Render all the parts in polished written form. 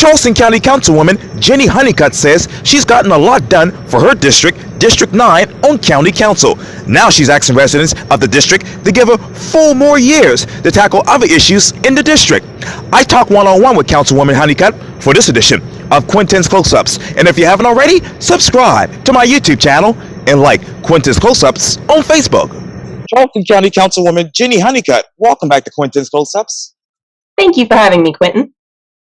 Charleston County Councilwoman Jenny Honeycutt says she's gotten a lot done for her district, District 9, on County Council. Now she's asking residents of the district to give her 4 more years to tackle other issues in the district. I talk one-on-one with Councilwoman Honeycutt for this edition of Quintin's Close-Ups. And if you haven't already, subscribe to my YouTube channel and like Quintin's Close-Ups on Facebook. Charleston County Councilwoman Jenny Honeycutt, welcome back to Quintin's Close-Ups. Thank you for having me, Quintin.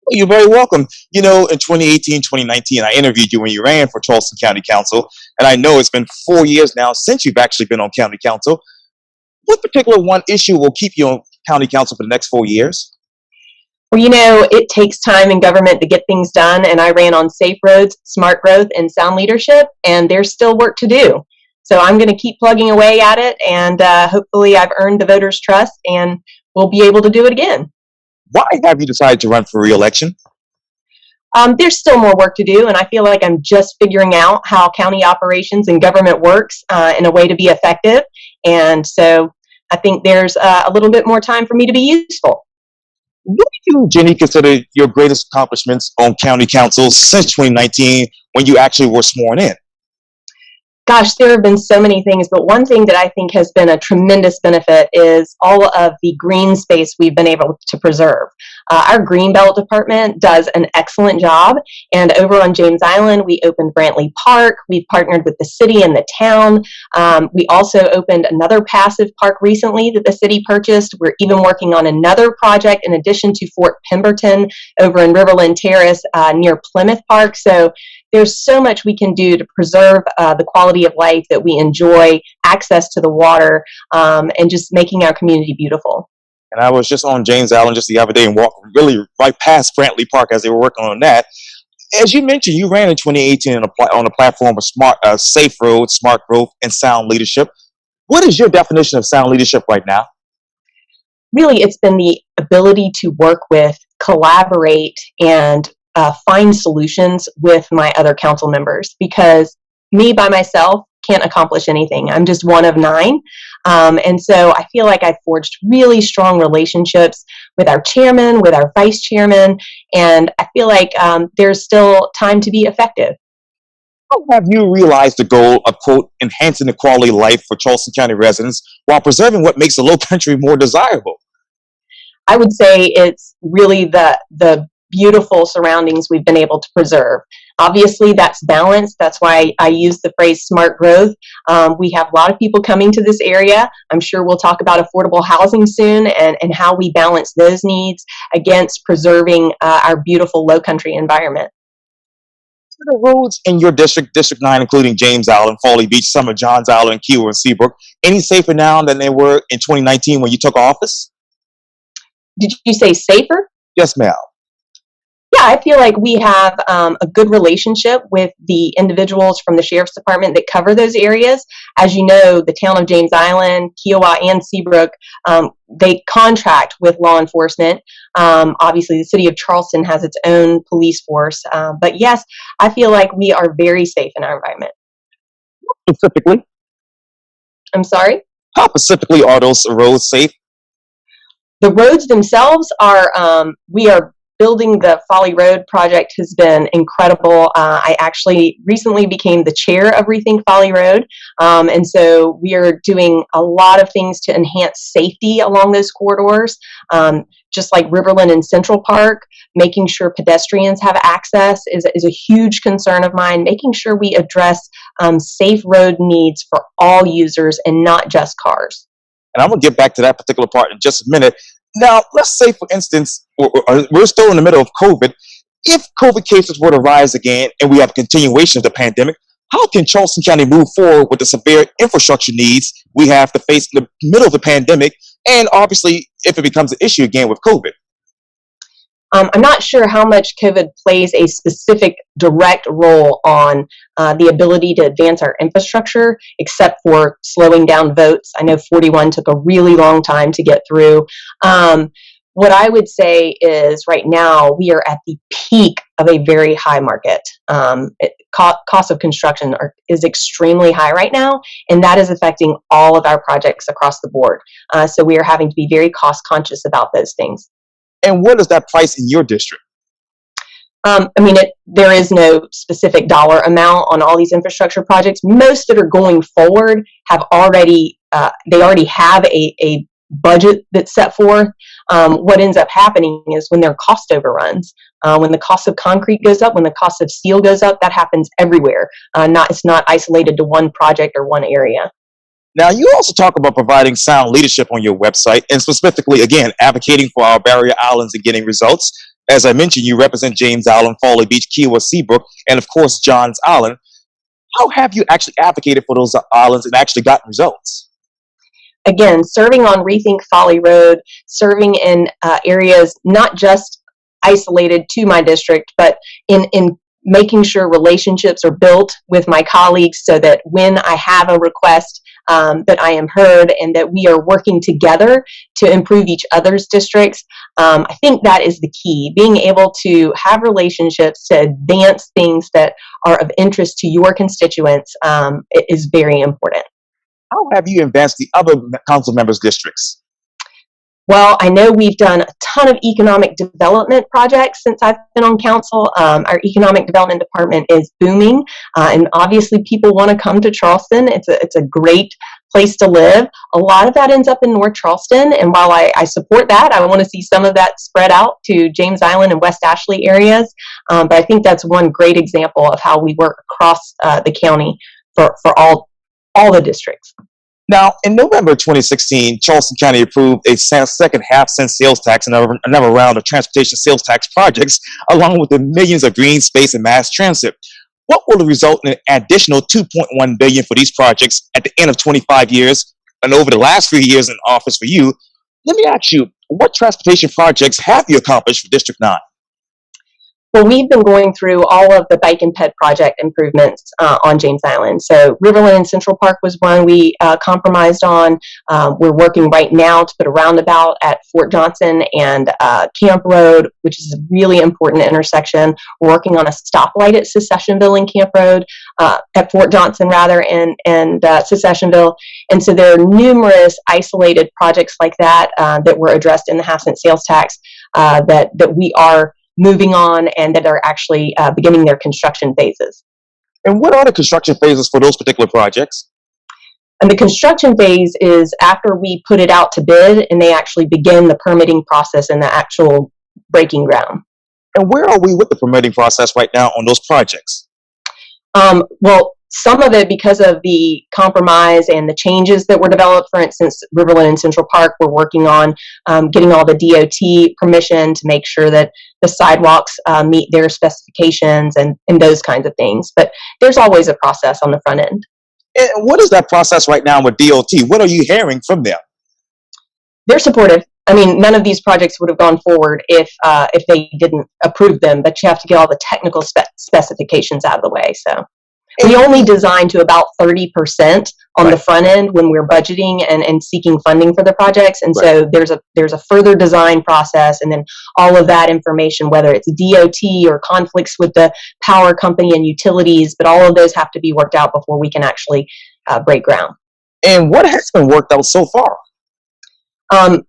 You're very welcome. You know, in 2018, 2019, I interviewed you when you ran for Charleston County Council, and I know it's been 4 years now since you've actually been on County Council. What particular one issue will keep you on County Council for the next 4 years? Well, you know, it takes time in government to get things done, and I ran on safe roads, smart growth, and sound leadership, and there's still work to do. So I'm going to keep plugging away at it, and hopefully I've earned the voters' trust, and we'll be able to do it again. Why have you decided to run for re-election? There's still more work to do, and I feel like I'm just figuring out how county operations and government works in a way to be effective. And so I think there's a little bit more time for me to be useful. What do you, Jenny, consider your greatest accomplishments on County Council since 2019 when you actually were sworn in? Gosh, there have been so many things, but one thing that I think has been a tremendous benefit is all of the green space we've been able to preserve. Our Greenbelt department does an excellent job, and over on James Island, we opened Brantley Park. We've partnered with the city and the town. We also opened another passive park recently that the city purchased. We're even working on another project in addition to Fort Pemberton over in Riverland Terrace near Plymouth Park. So there's so much we can do to preserve the quality of life that we enjoy, access to the water, and just making our community beautiful. And I was just on James Island just the other day and walked really right past Brantley Park as they were working on that. As you mentioned, you ran in 2018 on a platform of safe roads, smart growth, and sound leadership. What is your definition of sound leadership right now? Really, it's been the ability to work with, collaborate, and find solutions with my other council members, because me by myself can't accomplish anything. I'm just one of 9. And so I feel like I've forged really strong relationships with our chairman, with our vice chairman, and I feel like there's still time to be effective. How have you realized the goal of, quote, enhancing the quality of life for Charleston County residents while preserving what makes the Low Country more desirable? I would say it's really the beautiful surroundings we've been able to preserve. Obviously, that's balance. That's why I use the phrase smart growth. We have a lot of people coming to this area. I'm sure we'll talk about affordable housing soon and how we balance those needs against preserving our beautiful low country environment. The roads in your district, District 9, including James Island, Folly Beach, Summer Johns Island, Kiowa, and Seabrook, any safer now than they were in 2019 when you took office? Did you say safer? Yes, ma'am. Yeah, I feel like we have a good relationship with the individuals from the Sheriff's Department that cover those areas. As you know, the town of James Island, Kiowa, and Seabrook, they contract with law enforcement. Obviously, the city of Charleston has its own police force. But yes, I feel like we are very safe in our environment. Specifically? I'm sorry? How specifically are those roads safe? The roads themselves are, we are building the Folly Road project has been incredible. I actually recently became the chair of Rethink Folly Road. And so we are doing a lot of things to enhance safety along those corridors, just like Riverland and Central Park. Making sure pedestrians have access is a huge concern of mine. Making sure we address safe road needs for all users and not just cars. And I'm going to get back to that particular part in just a minute. Now, let's say, for instance, we're still in the middle of COVID. If COVID cases were to rise again and we have a continuation of the pandemic, how can Charleston County move forward with the severe infrastructure needs we have to face in the middle of the pandemic, and obviously if it becomes an issue again with COVID? I'm not sure how much COVID plays a specific direct role on the ability to advance our infrastructure, except for slowing down votes. I know 41 took a really long time to get through. What I would say is right now we are at the peak of a very high market. Cost of construction is extremely high right now, and that is affecting all of our projects across the board. So we are having to be very cost conscious about those things. And what is that price in your district? There is no specific dollar amount on all these infrastructure projects. Most that are going forward have already, they already have a budget that's set forth. What ends up happening is when there are cost overruns, when the cost of concrete goes up, when the cost of steel goes up, that happens everywhere. It's not isolated to one project or one area. Now, you also talk about providing sound leadership on your website and specifically, again, advocating for our barrier islands and getting results. As I mentioned, you represent James Island, Folly Beach, Kiowa, Seabrook, and of course, Johns Island. How have you actually advocated for those islands and actually gotten results? Again, serving on Rethink Folly Road, serving in areas not just isolated to my district, but in making sure relationships are built with my colleagues so that when I have a request, that I am heard and that we are working together to improve each other's districts. I think that is the key. Being able to have relationships to advance things that are of interest to your constituents is very important. How have you advanced the other council members' districts? Well, I know we've done a ton of economic development projects since I've been on council. Our economic development department is booming, and obviously people want to come to Charleston. It's a great place to live. A lot of that ends up in North Charleston, and while I support that, I want to see some of that spread out to James Island and West Ashley areas. But I think that's one great example of how we work across the county for all the districts. Now, in November 2016, Charleston County approved a second half-cent sales tax and another round of transportation sales tax projects, along with the millions of green space and mass transit. What will result in an additional $2.1 billion for these projects at the end of 25 years and over the last 3 years in office for you? Let me ask you, what transportation projects have you accomplished for District 9? Well, we've been going through all of the bike and ped project improvements on James Island. So Riverland and Central Park was one we compromised on. We're working right now to put a roundabout at Fort Johnson and Camp Road, which is a really important intersection. We're working on a stoplight at Secessionville and Camp Road, at Fort Johnson rather, and Secessionville. And so there are numerous isolated projects like that that were addressed in the half-cent sales tax that we are moving on and that are actually beginning their construction phases. And what are the construction phases for those particular projects? And the construction phase is after we put it out to bid and they actually begin the permitting process and the actual breaking ground. And where are we with the permitting process right now on those projects? Well, some of it because of the compromise and the changes that were developed. For instance, Riverland and Central Park, we're working on getting all the DOT permission to make sure that the sidewalks meet their specifications and those kinds of things. But there's always a process on the front end. And what is that process right now with DOT? What are you hearing from them? They're supportive. I mean, none of these projects would have gone forward if they didn't approve them, but you have to get all the technical specifications out of the way. So we only design to about 30% on the front end when we're budgeting and seeking funding for the projects. And so there's a further design process, and then all of that information, whether it's DOT or conflicts with the power company and utilities, but all of those have to be worked out before we can actually break ground. And what has been worked out so far?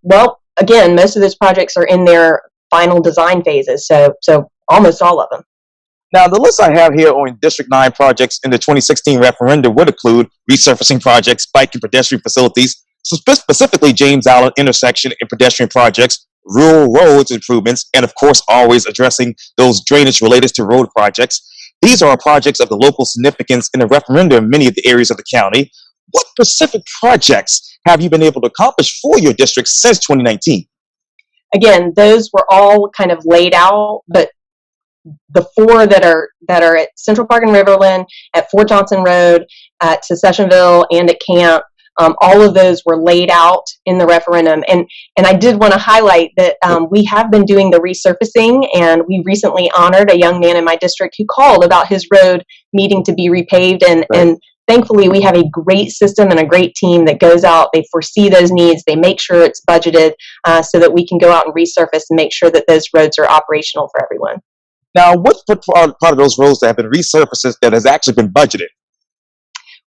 Well, again, most of those projects are in their final design phases, so almost all of them. Now, the list I have here on District 9 projects in the 2016 referendum would include resurfacing projects, bike and pedestrian facilities, specifically James Island intersection and pedestrian projects, rural roads improvements, and of course, always addressing those drainage related to road projects. These are projects of the local significance in the referendum in many of the areas of the county. What specific projects have you been able to accomplish for your district since 2019? Again, those were all kind of laid out, but the four that are at Central Park and Riverland, at Fort Johnson Road, at Secessionville, and at Camp, all of those were laid out in the referendum. And I did want to highlight that we have been doing the resurfacing, and we recently honored a young man in my district who called about his road needing to be repaved. And thankfully, we have a great system and a great team that goes out. They foresee those needs. They make sure it's budgeted so that we can go out and resurface and make sure that those roads are operational for everyone. Now, what's part of those roads that have been resurfaced that has actually been budgeted?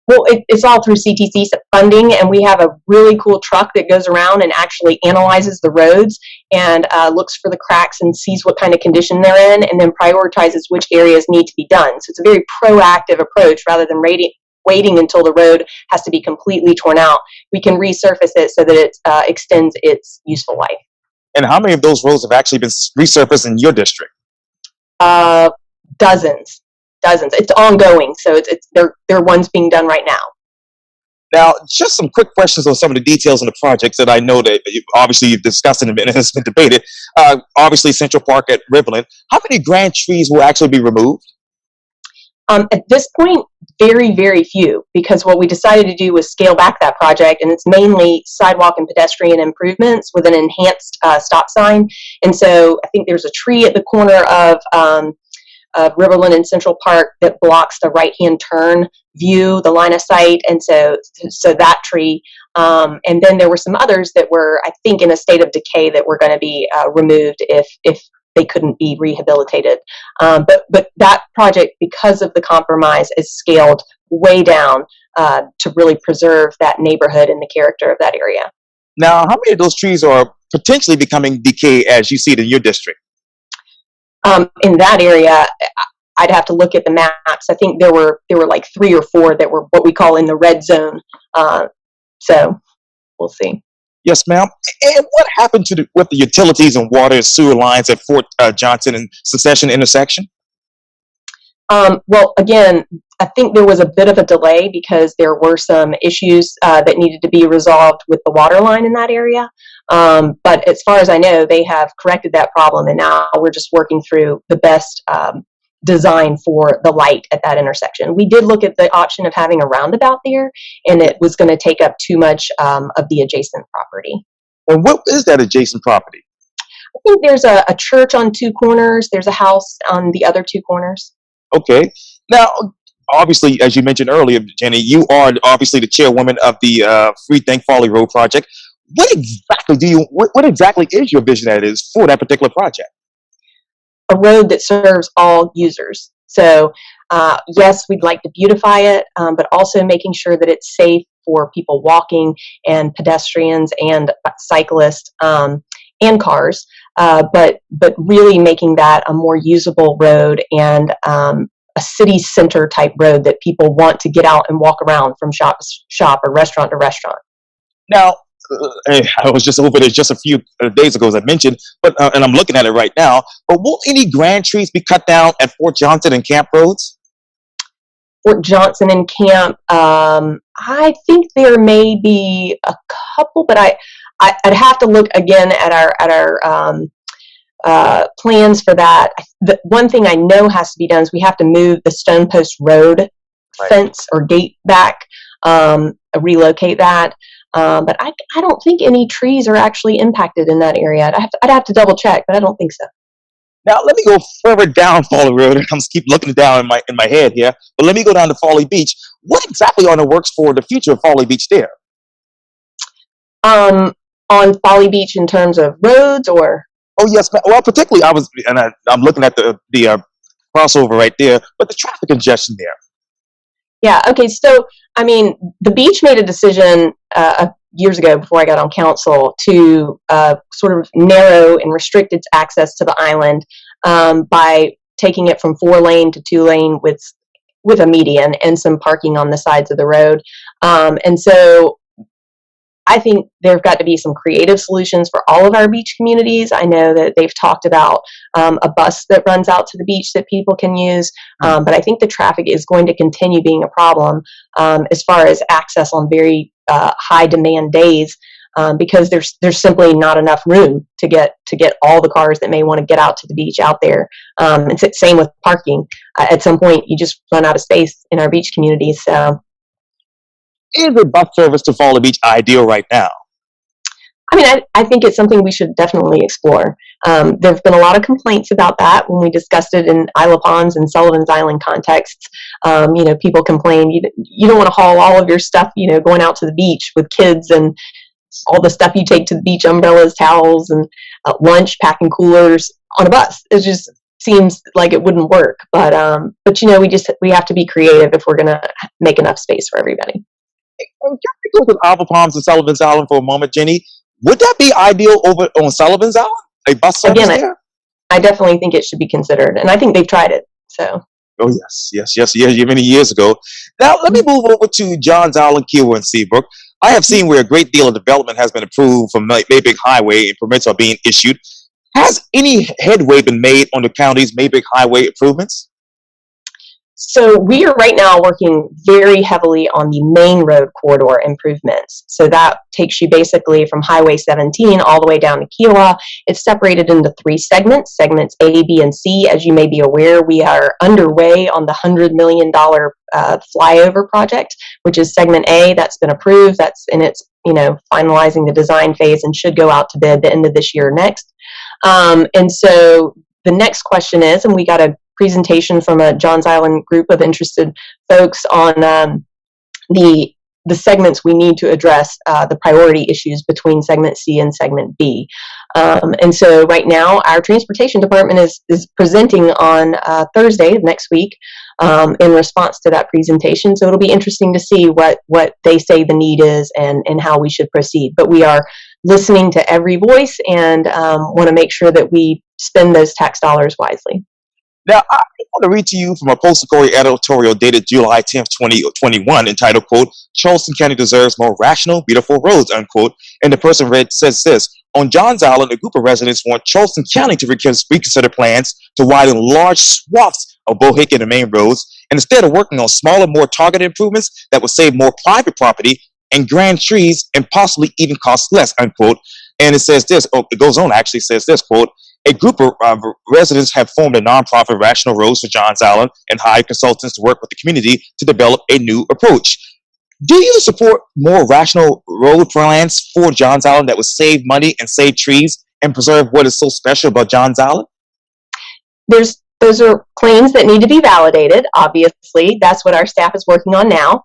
Well, it's all through CTC funding, and we have a really cool truck that goes around and actually analyzes the roads and looks for the cracks and sees what kind of condition they're in, and then prioritizes which areas need to be done. So it's a very proactive approach rather than waiting until the road has to be completely torn out. We can resurface it so that it extends its useful life. And how many of those roads have actually been resurfaced in your district? Dozens. It's ongoing, so they're ones being done right now. Now, just some quick questions on some of the details in the projects that I know that obviously you've discussed and it has been debated. Obviously, Central Park at Ripland. How many grand trees will actually be removed? At this point, very, very few, because what we decided to do was scale back that project, and it's mainly sidewalk and pedestrian improvements with an enhanced stop sign. And so I think there's a tree at the corner of Riverland and Central Park that blocks the right-hand turn view, the line of sight, and so that tree. And then there were some others that were, I think, in a state of decay that were going to be removed if they couldn't be rehabilitated. But that project, because of the compromise, is scaled way down to really preserve that neighborhood and the character of that area. Now, how many of those trees are potentially becoming decay as you see it in your district? In that area, I'd have to look at the maps. I think there were like 3 or 4 that were what we call in the red zone. So we'll see. Yes, ma'am. And what happened with the utilities and water and sewer lines at Fort Johnson and Secession intersection? Well, again, I think there was a bit of a delay because there were some issues that needed to be resolved with the water line in that area. But as far as I know, they have corrected that problem, and now we're just working through the best design for the light at that intersection. We did look at the option of having a roundabout there, and it was going to take up too much of the adjacent property. And what is that adjacent property? I think there's a church on 2 corners. There's a house on the other 2 corners. Okay. Now, obviously, as you mentioned earlier, Jenny, you are obviously the chairwoman of the Free Think Folly Road project. What exactly is your vision that is for that particular project? A road that serves all users. So, yes, we'd like to beautify it, but also making sure that it's safe for people walking and pedestrians and cyclists and cars. But really making that a more usable road and a city center type road that people want to get out and walk around from shop to shop or restaurant to restaurant. Now, I was just over there just a few days ago, as I mentioned, but and I'm looking at it right now. But will any grand trees be cut down at Fort Johnson and Camp Roads? Fort Johnson and Camp, I think there may be a couple, but I'd have to look again at our plans for that. The one thing I know has to be done is we have to move the Stone Post Road fence or gate back, relocate that. But I don't think any trees are actually impacted in that area. I'd have to double check, but I don't think so. Now, let me go further down Folly Road. I'm just keep looking down in my head here. But let me go down to Folly Beach. What exactly are the works for the future of Folly Beach there? On Folly Beach in terms of roads or? Oh, yes. Well, particularly I'm looking at the crossover right there, but the traffic congestion there. Yeah. Okay. So, I mean, the beach made a decision years ago before I got on council to sort of narrow and restrict its access to the island by taking it from 4-lane to 2-lane with a median and some parking on the sides of the road. And so I think there've got to be some creative solutions for all of our beach communities. I know that they've talked about a bus that runs out to the beach that people can use, but I think the traffic is going to continue being a problem as far as access on very high demand days because there's simply not enough room to get all the cars that may want to get out to the beach out there. And same with parking. At some point, you just run out of space in our beach communities. So. Is a bus service to Folly Beach ideal right now? I mean, I think it's something we should definitely explore. There have been a lot of complaints about that when we discussed it in Isla Ponds and Sullivan's Island contexts. People complain, you don't want to haul all of your stuff, going out to the beach with kids and all the stuff you take to the beach, umbrellas, towels, and lunch, packing coolers on a bus. It's just, seems like it wouldn't work. But you know, we have to be creative if we're going to make enough space for everybody. Can we go to Apple Palms and Sullivan's Island for a moment, Jenny? Would that be ideal over on Sullivan's Island? A bus service Again, there? I definitely think it should be considered, and I think they've tried it. So. Oh yes, many years ago. Now let me move over to Johns Island, Kiowa, and Seabrook. I have seen where a great deal of development has been approved from Maybank Highway and permits are being issued. Has any headway been made on the county's Maybank Highway improvements? So we are right now working very heavily on the main road corridor improvements. So that takes you basically from Highway 17 all the way down to Kiowa. It's separated into 3 segments, segments A, B, and C. As you may be aware, we are underway on the $100 million flyover project, which is segment A. That's been approved. That's in its, finalizing the design phase and should go out to bid the end of this year or next. And so the next question is, and we got a presentation from a Johns Island group of interested folks on the segments we need to address, the priority issues between segment C and segment B. And so right now our transportation department is presenting on Thursday of next week in response to that presentation. So it'll be interesting to see what they say the need is and how we should proceed. But we are listening to every voice and want to make sure that we spend those tax dollars wisely. Now, I want to read to you from a Post-Sequoia editorial dated July 10th, 2021, entitled, quote, "Charleston County deserves more rational, beautiful roads," unquote. And the person read says this: on Johns Island, a group of residents want Charleston County to reconsider plans to widen large swaths of Bohick and the main roads, and instead of working on smaller, more targeted improvements that would save more private property and grand trees and possibly even cost less, unquote. And it says this, it goes on, actually says this, quote, "A group of residents have formed a nonprofit, Rational Roads for Johns Island, and hired consultants to work with the community to develop a new approach." Do you support more rational road plans for Johns Island that would save money and save trees and preserve what is so special about Johns Island? Those are claims that need to be validated. Obviously, that's what our staff is working on now.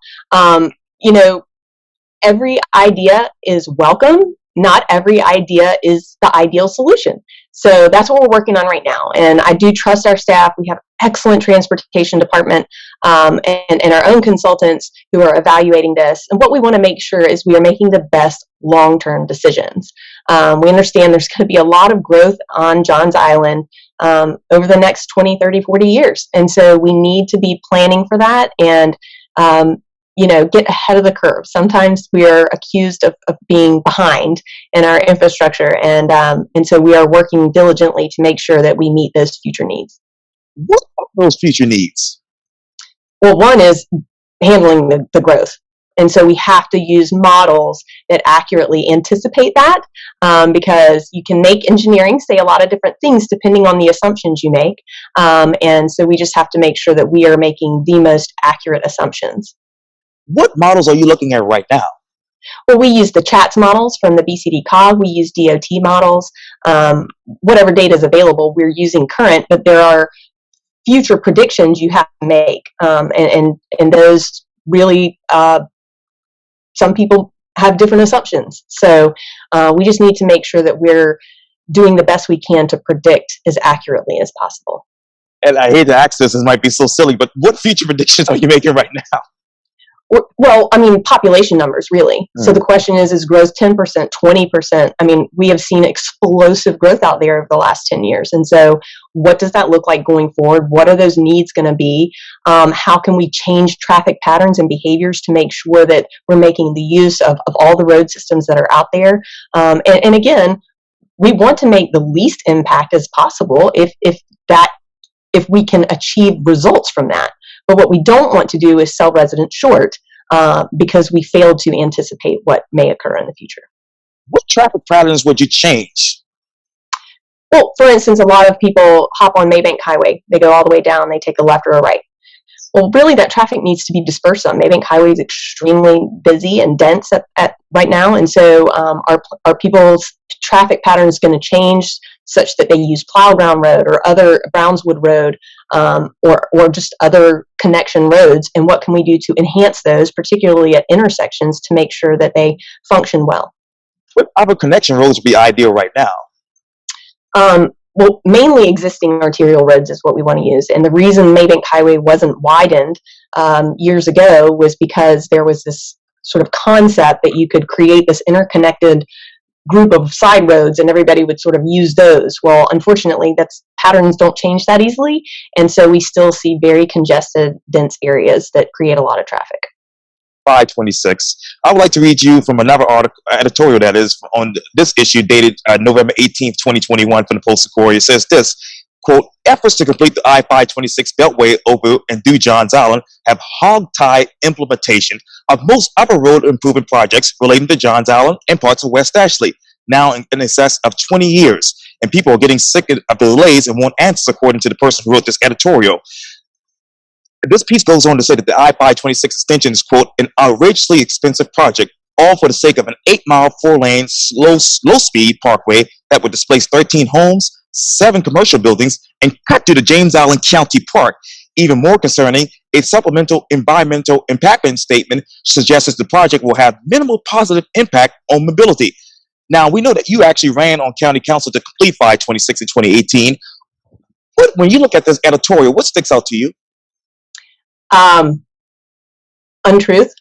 Every idea is welcome. Not every idea is the ideal solution. So that's what we're working on right now. And I do trust our staff. We have excellent transportation department and our own consultants who are evaluating this. And what we want to make sure is we are making the best long-term decisions. We understand there's going to be a lot of growth on Johns Island over the next 20, 30, 40 years. And so we need to be planning for that and get ahead of the curve. Sometimes we are accused of being behind in our infrastructure, and so we are working diligently to make sure that we meet those future needs. What are those future needs? Well, one is handling the growth. And so we have to use models that accurately anticipate that, because you can make engineering say a lot of different things depending on the assumptions you make. And so we just have to make sure that we are making the most accurate assumptions. What models are you looking at right now? Well, we use the CHATS models from the BCD COG. We use DOT models. Whatever data is available, we're using current, but there are future predictions you have to make. And those really, some people have different assumptions. So we just need to make sure that we're doing the best we can to predict as accurately as possible. And I hate to ask this might be so silly, but what future predictions are you making right now? Well, population numbers, really. So the question is growth 10%, 20%? We have seen explosive growth out there over the last 10 years. And so what does that look like going forward? What are those needs going to be? How can we change traffic patterns and behaviors to make sure that we're making the use of all the road systems that are out there? And again, we want to make the least impact as possible if we can achieve results from that. But what we don't want to do is sell residents short because we failed to anticipate what may occur in the future. What traffic patterns would you change? Well, for instance, a lot of people hop on Maybank Highway. They go all the way down, they take a left or a right. Well, really, that traffic needs to be dispersed on. Maybank Highway is extremely busy and dense at right now, and so our people's traffic pattern is going to change such that they use Plow Ground Road or other Brownswood Road or just other connection roads. And what can we do to enhance those, particularly at intersections, to make sure that they function well? What other connection roads would be ideal right now? well, mainly existing arterial roads is what we want to use. And the reason Maybank Highway wasn't widened years ago was because there was this sort of concept that you could create this interconnected group of side roads and everybody would sort of use those. Well, unfortunately, patterns don't change that easily. And so we still see very congested, dense areas that create a lot of traffic. 526. I would like to read you from another article, editorial that is on this issue dated November 18th, 2021 from the Postal Courier. It says this, quote, efforts to complete the I-526 Beltway over and through Johns Island have hog-tied implementation of most other road improvement projects relating to Johns Island and parts of West Ashley, now in excess of 20 years. And people are getting sick of the delays and want answers, according to the person who wrote this editorial. This piece goes on to say that the I-526 extension is, quote, an outrageously expensive project, all for the sake of an 8-mile, 4-lane, slow-speed parkway that would displace 13 homes, 7 commercial buildings, and cut through the James Island County Park. Even more concerning, a supplemental environmental impact statement suggests the project will have minimal positive impact on mobility. Now, we know that you actually ran on county council to complete 526 in 2018. When you look at this editorial, what sticks out to you? Untruth.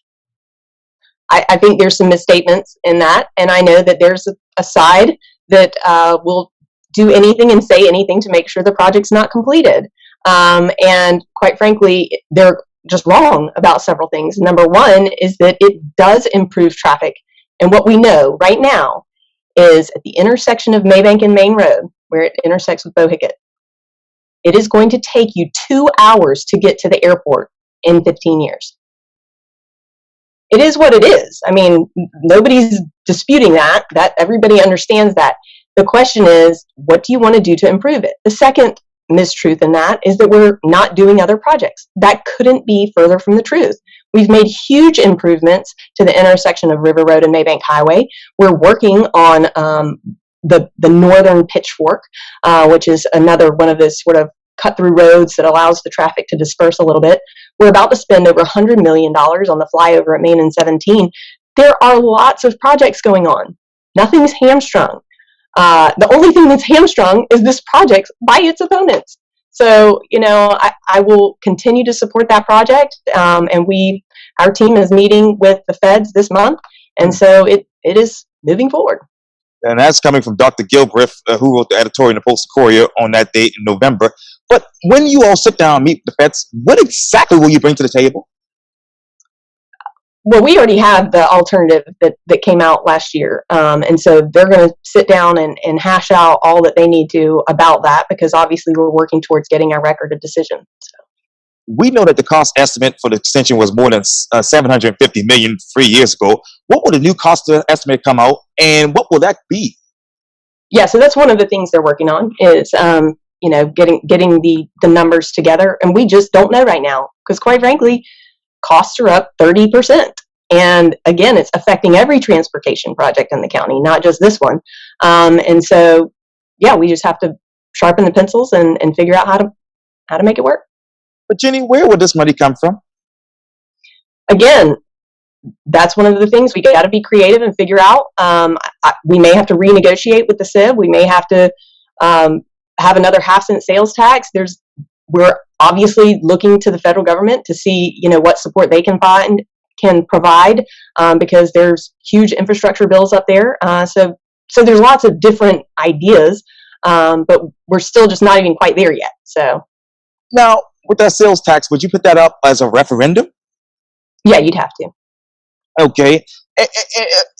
I think there's some misstatements in that, and I know that there's a side that will do anything and say anything to make sure the project's not completed. And quite frankly, they're just wrong about several things. Number one is that it does improve traffic. And what we know right now is at the intersection of Maybank and Main Road, where it intersects with Bohicket, it is going to take you 2 hours to get to the airport in 15 years. It is what it is. I mean, nobody's disputing that everybody understands that. The question is, what do you want to do to improve it? The second mistruth in that is that we're not doing other projects. That couldn't be further from the truth. We've made huge improvements to the intersection of River Road and Maybank Highway. We're working on the northern pitchfork, which is another one of those sort of cut-through roads that allows the traffic to disperse a little bit. We're about to spend over $100 million on the flyover at Main and 17. There are lots of projects going on. Nothing's hamstrung. The only thing that's hamstrung is this project by its opponents. So, I will continue to support that project. And our team is meeting with the feds this month. And so it is moving forward. And that's coming from Dr. Gilbreth, who wrote the editorial in the Postal Courier on that date in November. But when you all sit down and meet with the feds, what exactly will you bring to the table? Well, we already have the alternative that came out last year. And so they're going to sit down and hash out all that they need to about that, because obviously we're working towards getting our record of decision. So. We know that the cost estimate for the extension was more than $750 million 3 years ago. What will the new cost estimate come out, and what will that be? Yeah, so that's one of the things they're working on is, getting the numbers together. And we just don't know right now because, quite frankly, costs are up 30%. And again, it's affecting every transportation project in the county, not just this one. And so, yeah, we just have to sharpen the pencils and figure out how to make it work. But Jenny, where will this money come from? Again, that's one of the things we got to be creative and figure out. We may have to renegotiate with the Sieve. We may have to have another half-cent sales tax. We're obviously looking to the federal government to see, what support they can provide, because there's huge infrastructure bills up there. So there's lots of different ideas, but we're still just not even quite there yet. So now, with that sales tax, would you put that up as a referendum? Yeah, you'd have to. Okay.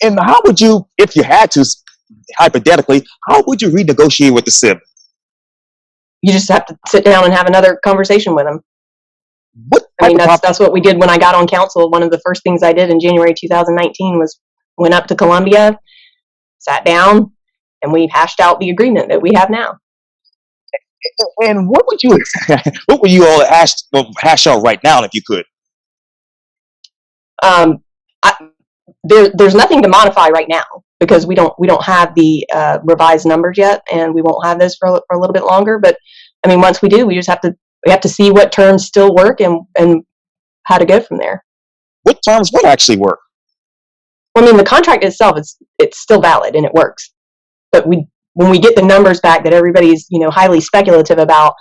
And how would you, if you had to, hypothetically, how would you renegotiate with the Sieve? You just have to sit down and have another conversation with them. That's what we did when I got on council. One of the first things I did in January 2019 was went up to Columbia, sat down, and we hashed out the agreement that we have now. And what would you all hash out right now if you could? There's nothing to modify right now because we don't have the revised numbers yet, and we won't have those for a little bit longer. But I mean, once we do, we have to see what terms still work and how to go from there. What terms would actually work? Well, I mean, the contract itself it's still valid and it works, but when we get the numbers back that everybody's, highly speculative about,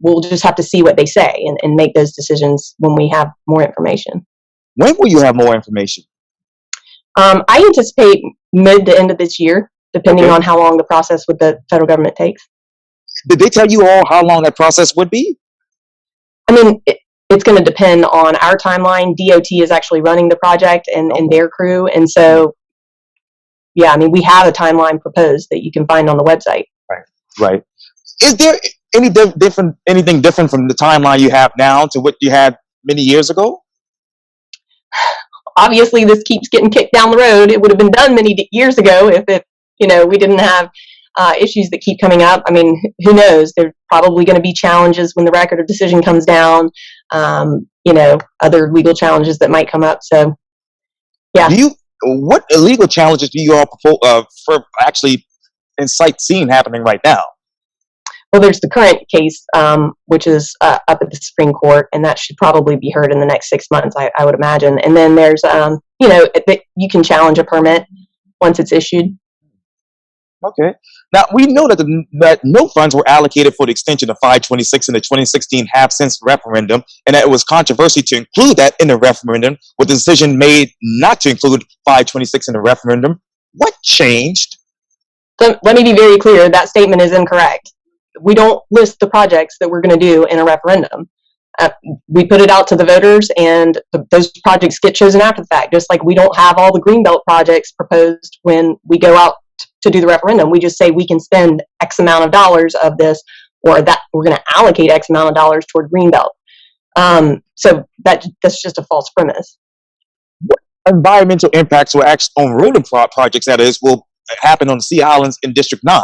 we'll just have to see what they say and make those decisions when we have more information. When will you have more information? I anticipate mid to end of this year, depending on how long the process with the federal government takes. Did they tell you all how long that process would be? I mean, it's going to depend on our timeline. DOT is actually running the project and their crew. And so, yeah, I mean, we have a timeline proposed that you can find on the website. Right. Is there anything different from the timeline you have now to what you had many years ago? Obviously, this keeps getting kicked down the road. It would have been done many years ago if we didn't have issues that keep coming up. I mean, who knows? There's probably going to be challenges when the record of decision comes down. Other legal challenges that might come up. So, yeah. What legal challenges do you all for actually seeing happening right now? Well, there's the current case, which is up at the Supreme Court, and that should probably be heard in the next 6 months, I would imagine. And then there's, you can challenge a permit once it's issued. Okay. Now, we know that no funds were allocated for the extension of 526 in the 2016 half-cent referendum, and that it was controversy to include that in the referendum, with the decision made not to include 526 in the referendum. What changed? So let me be very clear. That statement is incorrect. We don't list the projects that we're going to do in a referendum. We put it out to the voters, and those projects get chosen after the fact, just like we don't have all the Greenbelt projects proposed when we go out to do the referendum. We just say we can spend X amount of dollars of this, or that we're going to allocate X amount of dollars toward Greenbelt. So that's just a false premise. What environmental impacts on road projects, that is, will happen on the Sea Islands in District 9?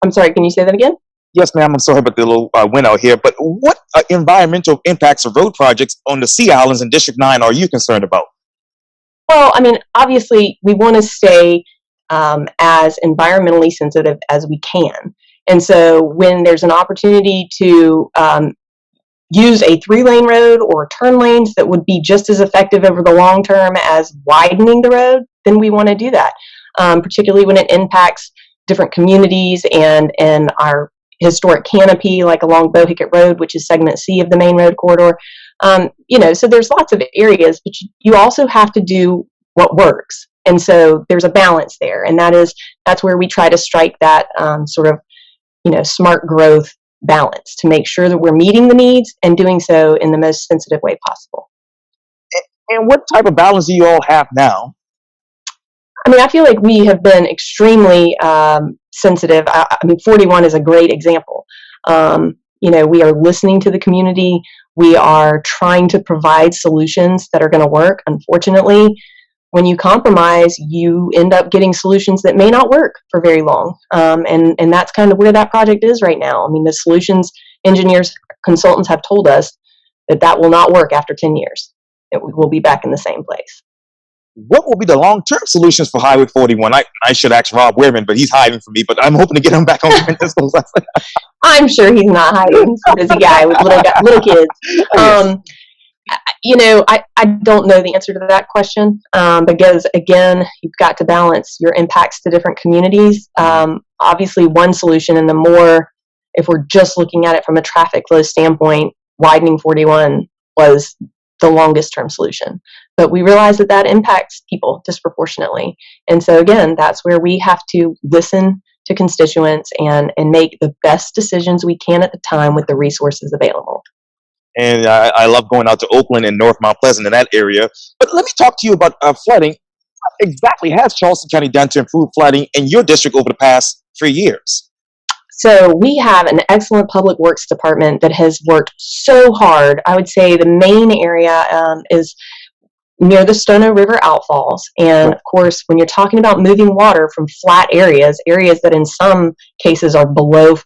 I'm sorry, can you say that again? Yes, ma'am. I'm sorry about the little wind out here, but what environmental impacts of road projects on the Sea Islands in District 9 are you concerned about? Well, I mean, obviously, we want to stay as environmentally sensitive as we can. And so when there's an opportunity to use a 3-lane road or turn lanes that would be just as effective over the long term as widening the road, then we want to do that, particularly when it impacts different communities and our historic canopy, like along Bohicket Road, which is segment C of the main road corridor. So there's lots of areas, but you also have to do what works. And so there's a balance there. And that's where we try to strike that smart growth balance to make sure that we're meeting the needs and doing so in the most sensitive way possible. And what type of balance do you all have now? I mean, I feel like we have been extremely sensitive. I mean, 41 is a great example. We are listening to the community. We are trying to provide solutions that are going to work. Unfortunately, when you compromise, you end up getting solutions that may not work for very long. And that's kind of where that project is right now. I mean, the solutions engineers, consultants have told us that will not work after 10 years. We'll be back in the same place. What will be the long-term solutions for Highway 41? I should ask Rob Weirman, but he's hiding from me. But I'm hoping to get him back on Peninsula. I'm sure he's not hiding. He's a busy guy with little kids. I don't know the answer to that question because, again, you've got to balance your impacts to different communities. Obviously, one solution, and if we're just looking at it from a traffic flow standpoint, widening 41 was the longest term solution. But we realize that impacts people disproportionately. And so, again, that's where we have to listen to constituents and make the best decisions we can at the time with the resources available. And I love going out to Oakland and North Mount Pleasant in that area. But let me talk to you about flooding. What exactly has Charleston County done to improve flooding in your district over the past 3 years? So we have an excellent public works department that has worked so hard. I would say the main area is near the Stono River outfalls. And of course, when you're talking about moving water from flat areas that in some cases are below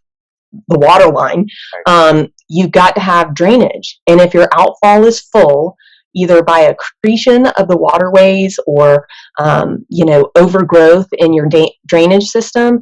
the water line, you've got to have drainage. And if your outfall is full, either by accretion of the waterways or, overgrowth in your drainage system,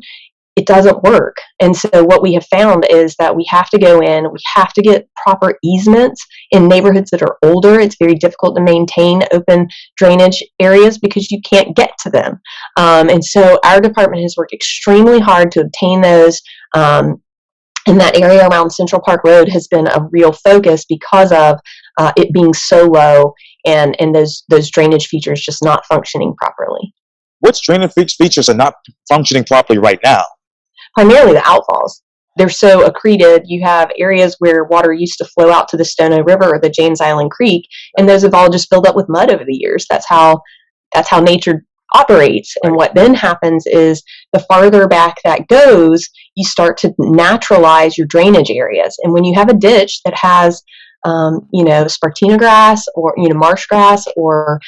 it doesn't work. And so what we have found is that we have to go in, we have to get proper easements in neighborhoods that are older. It's very difficult to maintain open drainage areas because you can't get to them. And so our department has worked extremely hard to obtain those. And that area around Central Park Road has been a real focus because of it being so low and those drainage features just not functioning properly. Which drainage features are not functioning properly right now? Primarily the outfalls. They're so accreted. You have areas where water used to flow out to the Stono River or the James Island Creek, and those have all just filled up with mud over the years. That's how nature operates. And what then happens is the farther back that goes, you start to naturalize your drainage areas. And when you have a ditch that has spartina grass or, marsh grass or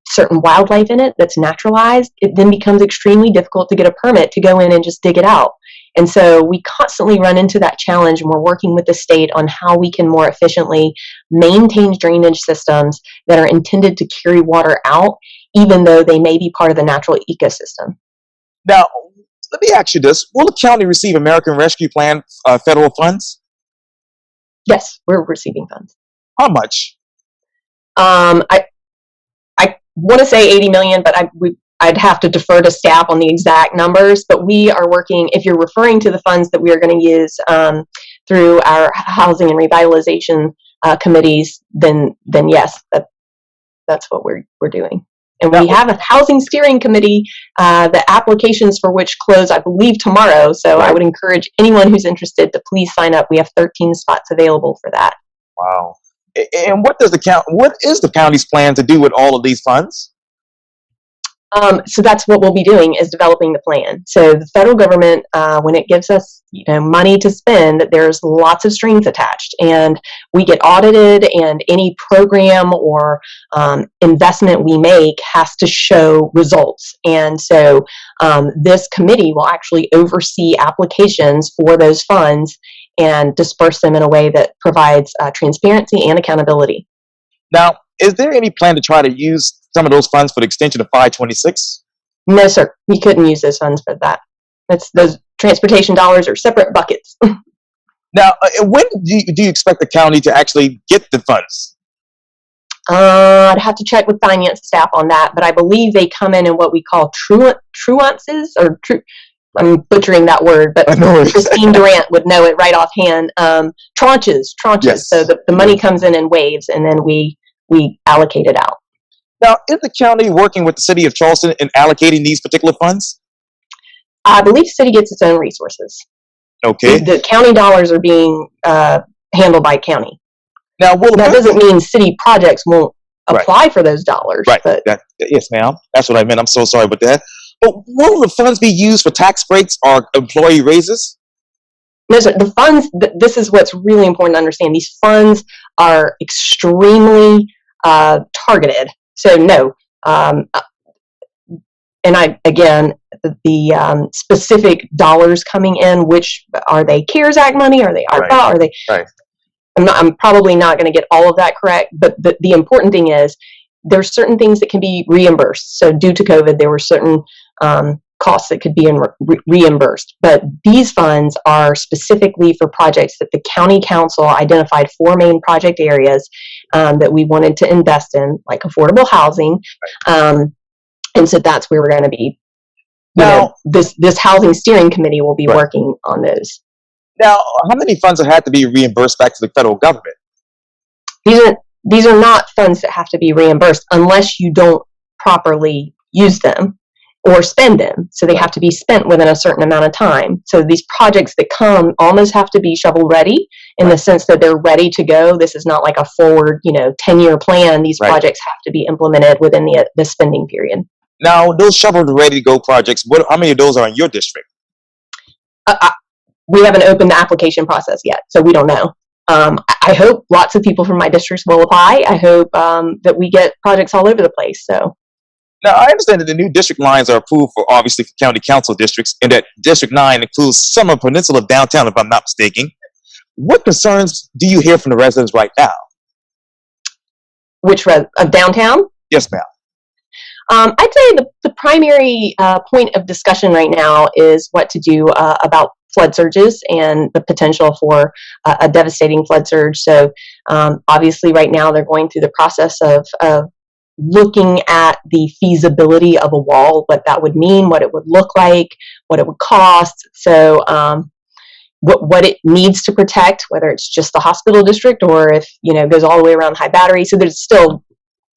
certain wildlife in it that's naturalized, it then becomes extremely difficult to get a permit to go in and just dig it out. And so we constantly run into that challenge, and we're working with the state on how we can more efficiently maintain drainage systems that are intended to carry water out, even though they may be part of the natural ecosystem. Now, let me ask you this. Will the county receive American Rescue Plan federal funds? Yes, we're receiving funds. How much? I want to say 80 million, but I'd have to defer to staff on the exact numbers. But we are working, if you're referring to the funds that we are going to use through our housing and revitalization committees, then yes, that's what we're doing. And we have a housing steering committee, the applications for which close, I believe, tomorrow. So I would encourage anyone who's interested to please sign up. We have 13 spots available for that. Wow. And what is the county's plan to do with all of these funds? So that's what we'll be doing, is developing the plan. So the federal government, when it gives us money to spend, there's lots of strings attached, and we get audited, and any program or investment we make has to show results. And so this committee will actually oversee applications for those funds and disperse them in a way that provides transparency and accountability. Now, is there any plan to try to use some of those funds for the extension of 526? No, sir. We couldn't use those funds for that. Those transportation dollars are separate buckets. Now, when do you expect the county to actually get the funds? I'd have to check with finance staff on that, but I believe they come in what we call truances, or I'm butchering that word, but Christine Durant would know it right offhand. Tranches. Yes. So the money comes in waves, and then we allocate it out. Now, is the county working with the city of Charleston in allocating these particular funds? I believe the city gets its own resources. Okay. The county dollars are being handled by county. Now, that doesn't mean city projects won't apply for those dollars. Right. But yes, ma'am. That's what I meant. I'm so sorry about that. But will the funds be used for tax breaks or employee raises? No, sir. The funds, this is what's really important to understand. These funds are extremely targeted. So no. And the specific dollars coming in, which are they CARES Act money? Are they ARPA? Are they? Right. I'm probably not going to get all of that correct, but the important thing is there's certain things that can be reimbursed. So due to COVID, there were certain costs that could be reimbursed. But these funds are specifically for projects that the county council identified 4 main project areas that we wanted to invest in, like affordable housing. And so that's where we're going to be. This housing steering committee will be working on those. Now, how many funds have had to be reimbursed back to the federal government? These are not funds that have to be reimbursed unless you don't properly use them or spend them. So they have to be spent within a certain amount of time. So these projects that come almost have to be shovel ready in the sense that they're ready to go. This is not like a forward, 10-year plan. These projects have to be implemented within the spending period. Now, those shovel ready to go projects, how many of those are in your district? We haven't opened the application process yet, so we don't know. I hope lots of people from my districts will apply. I hope that we get projects all over the place. So. Now, I understand that the new district lines are approved for county council districts, and that District 9 includes some of Peninsula downtown, if I'm not mistaken. What concerns do you hear from the residents right now? Which of downtown? Yes, ma'am. I'd say the primary point of discussion right now is what to do about flood surges and the potential for a devastating flood surge. So obviously right now they're going through the process of looking at the feasibility of a wall, what that would mean, what it would look like, what it would cost. So what it needs to protect, whether it's just the hospital district or if, it goes all the way around High Battery. So there's still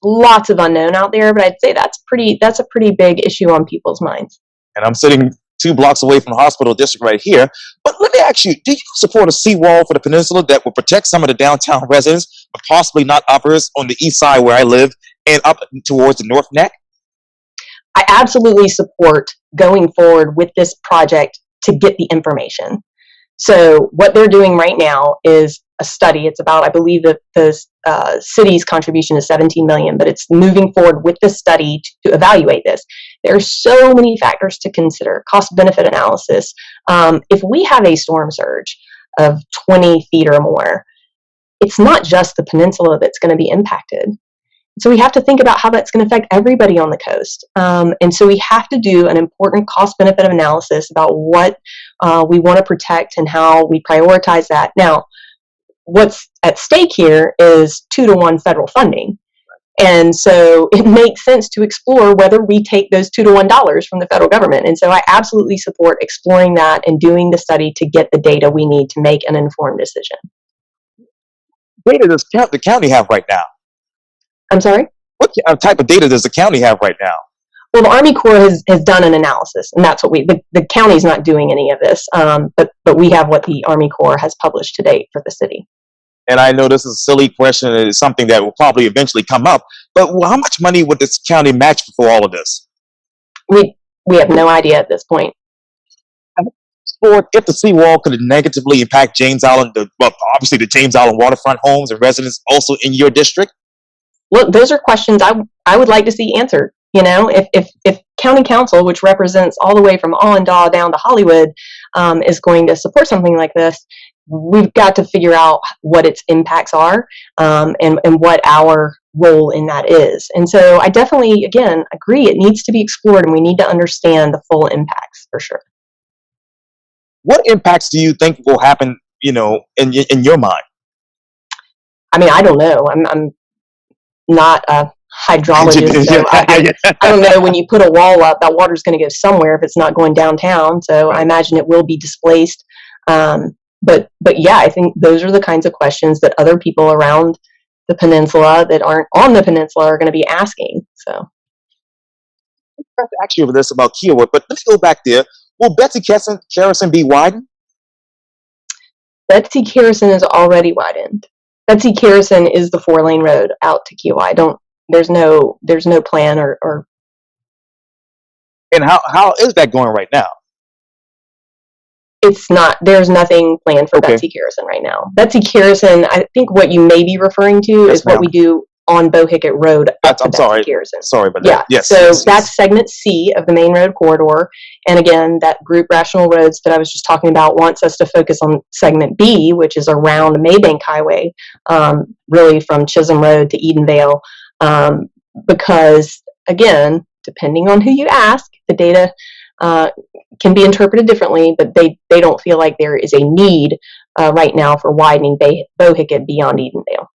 lots of unknown out there, but I'd say that's a pretty big issue on people's minds. And I'm sitting 2 blocks away from the hospital district right here. But let me ask you, do you support a seawall for the peninsula that will protect some of the downtown residents, but possibly not others on the east side where I live and up towards the North Neck? I absolutely support going forward with this project to get the information. So what they're doing right now is a study. It's about, I believe that the city's contribution is $17 million, but it's moving forward with the study to evaluate this. There are so many factors to consider, cost-benefit analysis. If we have a storm surge of 20 feet or more, it's not just the peninsula that's going to be impacted. So we have to think about how that's going to affect everybody on the coast. And so we have to do an important cost-benefit analysis about what we want to protect and how we prioritize that. Now, what's at stake here is 2-to-1 federal funding. And so it makes sense to explore whether we take those $2-to-1 from the federal government. And so I absolutely support exploring that and doing the study to get the data we need to make an informed decision. Data does the county have right now? I'm sorry? What type of data does the county have right now? Well, the Army Corps has done an analysis, and that's what the county's not doing any of this, but we have what the Army Corps has published to date for the city. And I know this is a silly question, and it's something that will probably eventually come up, but how much money would this county match for all of this? We have no idea at this point. If the seawall could negatively impact James Island, obviously the James Island waterfront homes and residents also in your district? Look, those are questions I would like to see answered. If county council, which represents all the way from Allendale down to Hollywood, is going to support something like this, we've got to figure out what its impacts are and what our role in that is. And so I definitely, again, agree it needs to be explored and we need to understand the full impacts for sure. What impacts do you think will happen, in your mind? I mean, I don't know. I'm not a hydrologist, so I don't know. When you put a wall up, that water's going to go somewhere if it's not going downtown. So I imagine it will be displaced. But yeah, I think those are the kinds of questions that other people around the peninsula that aren't on the peninsula are going to be asking. So I have to ask you this about Kiowa, but let's go back there. Will Betsy Harrison be widened? Betsy Harrison is already widened. Betsy Harrison is the 4-lane road out to Kiowa. There's no plan or. And how is that going right now? It's not. There's nothing planned for Betsy Harrison right now. Betsy Harrison, I think what you may be referring to is what we do on Bohicket Road up to Betsy Harrison. Sorry, but yeah. Yes. So that's segment C of the main road corridor. And again, that group Rational Roads that I was just talking about wants us to focus on segment B, which is around Maybank Highway, really from Chisholm Road to Edenvale, because again, depending on who you ask, the data can be interpreted differently, but they don't feel like there is a need right now for widening Bohicket beyond Edenvale.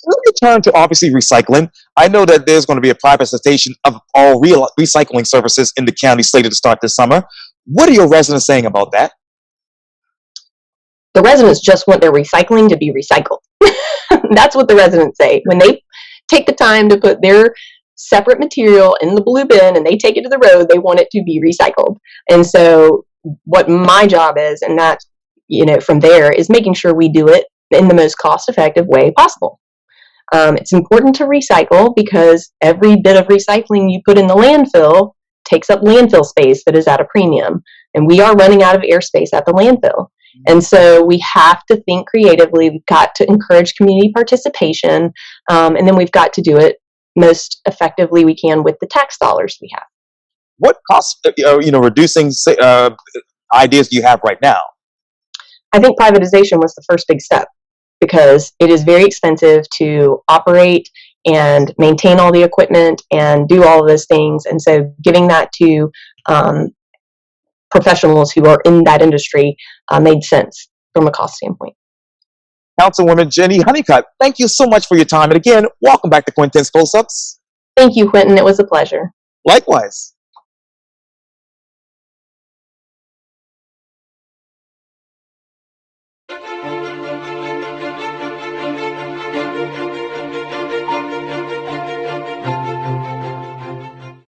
Let me turn to obviously recycling. I know that there's going to be a privatization of all real recycling services in the county slated to start this summer. What are your residents saying about that? The residents just want their recycling to be recycled. That's what the residents say. When they take the time to put their separate material in the blue bin and they take it to the road, they want it to be recycled. And so what my job is, and that, from there, is making sure we do it in the most cost-effective way possible. It's important to recycle because every bit of recycling you put in the landfill takes up landfill space that is at a premium. And we are running out of airspace at the landfill. And so we have to think creatively. We've got to encourage community participation. And then we've got to do it most effectively we can with the tax dollars we have. What cost, reducing ideas do you have right now? I think privatization was the first big step, because it is very expensive to operate and maintain all the equipment and do all of those things. And so giving that to professionals who are in that industry made sense from a cost standpoint. Councilwoman Jenny Honeycutt, thank you so much for your time. And again, welcome back to Quintin's Close-Ups. Thank you, Quintin. It was a pleasure. Likewise.